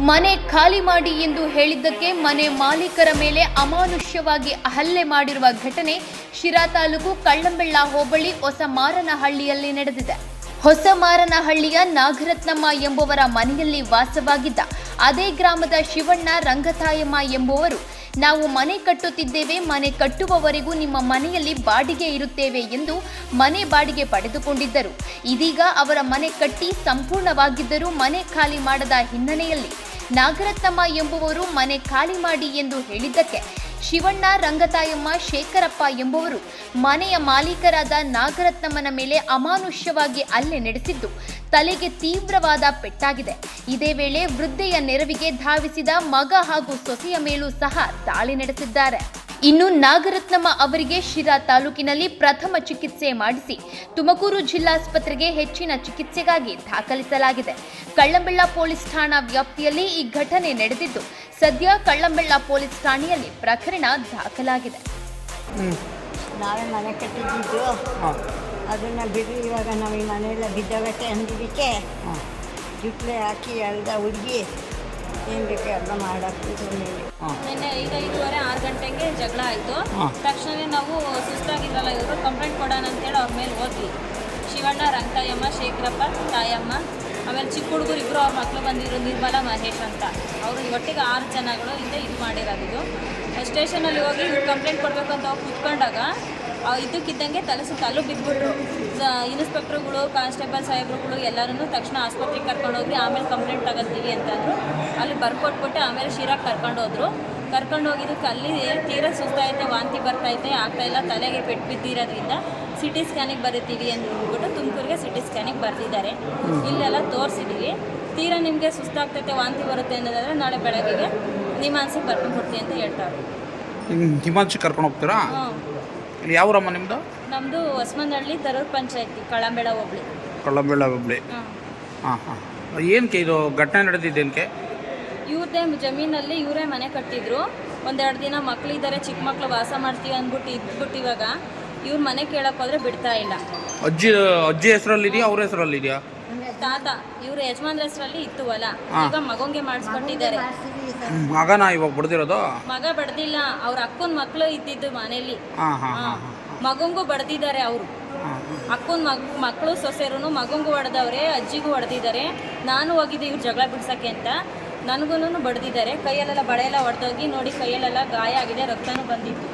ಮನೆ ಖಾಲಿ ಮಾಡಿ ಎಂದು ಹೇಳಿದ್ದಕ್ಕೆ ಮನೆ ಮಾಲೀಕರ ಮೇಲೆ ಅಮಾನುಷ್ಯವಾಗಿ ಹಲ್ಲೆ ಮಾಡಿರುವ ಘಟನೆ ಶಿರಾ ತಾಲೂಕು ಕಳ್ಳಂಬೆಳ್ಳ ಹೋಬಳಿ ಹೊಸಮಾರನಹಳ್ಳಿಯಲ್ಲಿ ನಡೆದಿದೆ. ಹೊಸಮಾರನಹಳ್ಳಿಯ ನಾಗರತ್ನಮ್ಮ ಎಂಬುವರ ಮನೆಯಲ್ಲಿ ವಾಸವಾಗಿದ್ದ ಅದೇ ಗ್ರಾಮದ ಶಿವಣ್ಣ ರಂಗತಾಯಮ್ಮ ಎಂಬುವರು ನಾವು ಮನೆ ಕಟ್ಟುತ್ತಿದ್ದೇವೆ, ಮನೆ ಕಟ್ಟುವವರೆಗೂ ನಿಮ್ಮ ಮನೆಯಲ್ಲಿ ಬಾಡಿಗೆ ಇರುತ್ತೇವೆ ಎಂದು ಮನೆ ಬಾಡಿಗೆ ಪಡೆದುಕೊಂಡಿದ್ದರು. ಇದೀಗ ಅವರ ಮನೆ ಕಟ್ಟಿ ಸಂಪೂರ್ಣವಾಗಿದ್ದರೂ ಮನೆ ಖಾಲಿ ಮಾಡದ ಹಿನ್ನೆಲೆಯಲ್ಲಿ ನಾಗರತ್ನಮ್ಮ ಎಂಬುವರು ಮನೆ ಖಾಲಿ ಮಾಡಿ ಎಂದು ಹೇಳಿದ್ದಕ್ಕೆ ಶಿವಣ್ಣ ರಂಗತಾಯಮ್ಮ ಶೇಖರಪ್ಪ ಎಂಬುವರು ಮನೆಯ ಮಾಲೀಕರಾದ ನಾಗರತ್ನಮ್ಮನ ಮೇಲೆ ಅಮಾನುಷ್ಯವಾಗಿ ಹಲ್ಲೆ ನಡೆಸಿದ್ದು ತಲೆಗೆ ತೀವ್ರವಾದ ಪೆಟ್ಟಾಗಿದೆ. ಇದೇ ವೇಳೆ ವೃದ್ಧೆಯ ನೆರವಿಗೆ ಧಾವಿಸಿದ ಮಗ ಹಾಗೂ ಸೊಸೆಯ ಮೇಲೂ ಸಹ ದಾಳಿ ನಡೆಸಿದ್ದಾರೆ. ಇನ್ನು ನಾಗರತ್ನಮ್ಮ ಅವರಿಗೆ ಶಿರಾ ತಾಲೂಕಿನಲ್ಲಿ ಪ್ರಥಮ ಚಿಕಿತ್ಸೆ ಮಾಡಿಸಿ ತುಮಕೂರು ಜಿಲ್ಲಾಸ್ಪತ್ರೆಗೆ ಹೆಚ್ಚಿನ ಚಿಕಿತ್ಸೆಗಾಗಿ ದಾಖಲಿಸಲಾಗಿದೆ. ಕಳ್ಳಂಬೆಳ್ಳ ಪೊಲೀಸ್ ಠಾಣಾ ವ್ಯಾಪ್ತಿಯಲ್ಲಿ ಈ ಘಟನೆ ನಡೆದಿದ್ದು ಸದ್ಯ ಕಳ್ಳಂಬೆಳ್ಳ ಪೊಲೀಸ್ ಠಾಣೆಯಲ್ಲಿ ಪ್ರಕರಣ ದಾಖಲಾಗಿದೆ. ನಾವೇ ಮನೆ ಕಟ್ಟಿದ್ದು ಅದನ್ನು ಬಿಡಿ. ಇವಾಗ ನಾವು ಈ ಮನೆಯೆಲ್ಲ ಬಿದ್ದೋಗತ್ತೆ ಅಂದಿದ್ದಕ್ಕೆ ಜುಟ್ಲೆ ಹಾಕಿ ಎಳ್ದ ಹುಡುಗಿ ಏನು ಬೇಕು ಎಲ್ಲ ಮಾಡಾಕ್ತಿದ್ರು. ನಿನ್ನೆ 5:05 6 ಗಂಟೆಗೆ ಜಗಳ ಆಯಿತು. ತಕ್ಷಣ ನಾವು ಸುಸ್ತಾಗಿದ್ರಲ್ಲ, ಇವರು ಕಂಪ್ಲೇಂಟ್ ಕೊಡೋಣ ಅಂತೇಳಿ ಅವ್ರ ಮೇಲೆ ಹೋದ್ವಿ. ಶಿವಣ್ಣ ರಂಗತಾಯಮ್ಮ ಶೇಖರಪ್ಪ ತಾಯಮ್ಮ, ಆಮೇಲೆ ಚಿಕ್ಕ ಹುಡುಗರು ಇಬ್ಬರು ಅವ್ರ ಮಕ್ಕಳು ಬಂದಿದ್ರು, ನಿರ್ಮಲ ಮಹೇಶ್ ಅಂತ. ಅವರು ಒಟ್ಟಿಗೆ 6 ಜನಗಳು ಇದು ಮಾಡಿರೋದು. ಸ್ಟೇಷನಲ್ಲಿ ಹೋಗಿ ಇವ್ರು ಕಂಪ್ಲೇಂಟ್ ಕೊಡಬೇಕು ಅಂತ ಅವ್ರು ಕೂತ್ಕೊಂಡಾಗ ಇದ್ದಕ್ಕಿದ್ದಂಗೆ ತಲೆ ಸುತ್ತ ಅಲ್ಲೂ ಬಿದ್ದುಬಿಟ್ರು. ಇನ್ಸ್ಪೆಕ್ಟ್ರುಗಳು, ಕಾನ್ಸ್ಟೇಬಲ್ ಸಾಹೇಬ್ರುಗಳು ಎಲ್ಲರೂ ತಕ್ಷಣ ಆಸ್ಪತ್ರೆಗೆ ಕರ್ಕೊಂಡೋಗ್ರಿ, ಆಮೇಲೆ ಕಂಪ್ಲೇಂಟ್ ತಗೋತೀವಿ ಅಂತಂದರು. ಅಲ್ಲಿ ಬರ್ಕೊಟ್ಬಿಟ್ಟು ಆಮೇಲೆ ಶಿರಾಗೆ ಕರ್ಕೊಂಡೋದ್ರು. ಕರ್ಕೊಂಡೋಗಿದ್ದಕ್ಕೆ ಅಲ್ಲಿ ತೀರಾ ಸುಸ್ತಾಯಿತೆ, ವಾಂತಿ ಬರ್ತೈತೆ, ಆಗ್ತಾಯಿಲ್ಲ, ತಲೆಗೆ ಪೆಟ್ಟು ಬಿದ್ದಿರೋದ್ರಿಂದ ಸಿಟಿ ಸ್ಕ್ಯಾನಿಗೆ ಬರೀತೀವಿ ಅಂದ್ಬಿಟ್ಟು ತುಮಕೂರಿಗೆ ಸಿಟಿ ಸ್ಕ್ಯಾನಿಗೆ ಬರೆದಿದ್ದಾರೆ. ಇಲ್ಲೆಲ್ಲ ತೋರಿಸಿದ್ದೀವಿ. ತೀರಾ ನಿಮಗೆ ಸುಸ್ತಾಗ್ತೈತೆ, ವಾಂತಿ ಬರುತ್ತೆ ಅನ್ನೋದಾದರೆ ನಾಳೆ ಬೆಳಗ್ಗೆಗೆ ನಿಮಾನ್ಸಿಗೆ ಕರ್ಕೊಂಡು ಕೊಡ್ತೀವಿ ಅಂತ ಹೇಳ್ತಾರೆ. ನಿಮಾನ್ಸಿಗೆ ಕರ್ಕೊಂಡು ಹೋಗ್ತೀರಾ? ಇಲ್ಲಿ ಯಾವ ಊರಮ್ಮ ನಿಮ್ಮದು? ನಮ್ಮದು ಹೊಸಮನಹಳ್ಳಿ ತರೂರು ಪಂಚಾಯತಿ, ಕಳ್ಳಂಬೆಳ ಹೋಬಳಿ. ಕಳ್ಳಂಬೆಳ ಹೋಬಳಿ. ಹಾಂ ಹಾಂ. ಏನಕ್ಕೆ ಇದು ಘಟನೆ ನಡೆದಿದ್ದೇನಕ್ಕೆ? ಇವ್ರದ್ದೇ ಜಮೀನಲ್ಲಿ ಇವರೇ ಮನೆ ಕಟ್ಟಿದ್ರು. 1-2 ದಿನ ಮಕ್ಕಳಿದ್ದಾರೆ, ಚಿಕ್ಕ ಮಕ್ಕಳು ವಾಸ ಮಾಡ್ತೀವಿ ಅಂದ್ಬಿಟ್ಟು ಇದ್ಬಿಟ್ಟು ಇವಾಗ ಇವ್ರ ಮನೆ ಕೇಳಕ್ಕೆ ಹೋದ್ರೆ ಬಿಡ್ತಾ ಇಲ್ಲ. ಅಜ್ಜಿ ಹೆಸರಲ್ಲಿದೆಯಾ, ಅವ್ರ ಹೆಸರಲ್ಲಿದೆಯಾ? ತಾತ ಇವ್ರ ಯಜಮಾನ್ರ ಹೆಸರಲ್ಲಿ ಇತ್ತು ಹೊಲ. ಈಗ ಮಗಂಗೆ ಮಾಡಿಸ್ಕೊಟ್ಟಿದ್ದಾರೆ. ಮಗನ ಇವಾಗ ಬಡ್ದಿರೋದು? ಮಗ ಬಡ್ದಿಲ್ಲ, ಅವ್ರ ಅಕ್ಕನ ಮಕ್ಕಳು ಇದ್ದಿದ್ದು ಮನೇಲಿ. ಮಗಂಗೂ ಬಡ್ದಿದ್ದಾರೆ ಅವರು. ಅಕ್ಕನ ಮಕ್ಕಳು ಸೊಸೆರು ಮಗಂಗೂ ಹೊಡೆದವ್ರೆ, ಅಜ್ಜಿಗೂ ಹೊಡೆದಿದ್ದಾರೆ. ನಾನು ಹೋಗಿದ್ದೆ ಇವ್ರು ಜಗಳ ಬಿಡ್ಸಕ್ಕೆ ಅಂತ, ನನಗೂ ಬಡ್ದಿದ್ದಾರೆ. ಕೈಯಲ್ಲೆಲ್ಲ ಬಳೆ ಎಲ್ಲ ಹೊಡೆದೋಗಿ ನೋಡಿ, ಕೈಯಲ್ಲೆಲ್ಲ ಗಾಯ ಆಗಿದೆ, ರಕ್ತನೂ ಬಂದಿತ್ತು.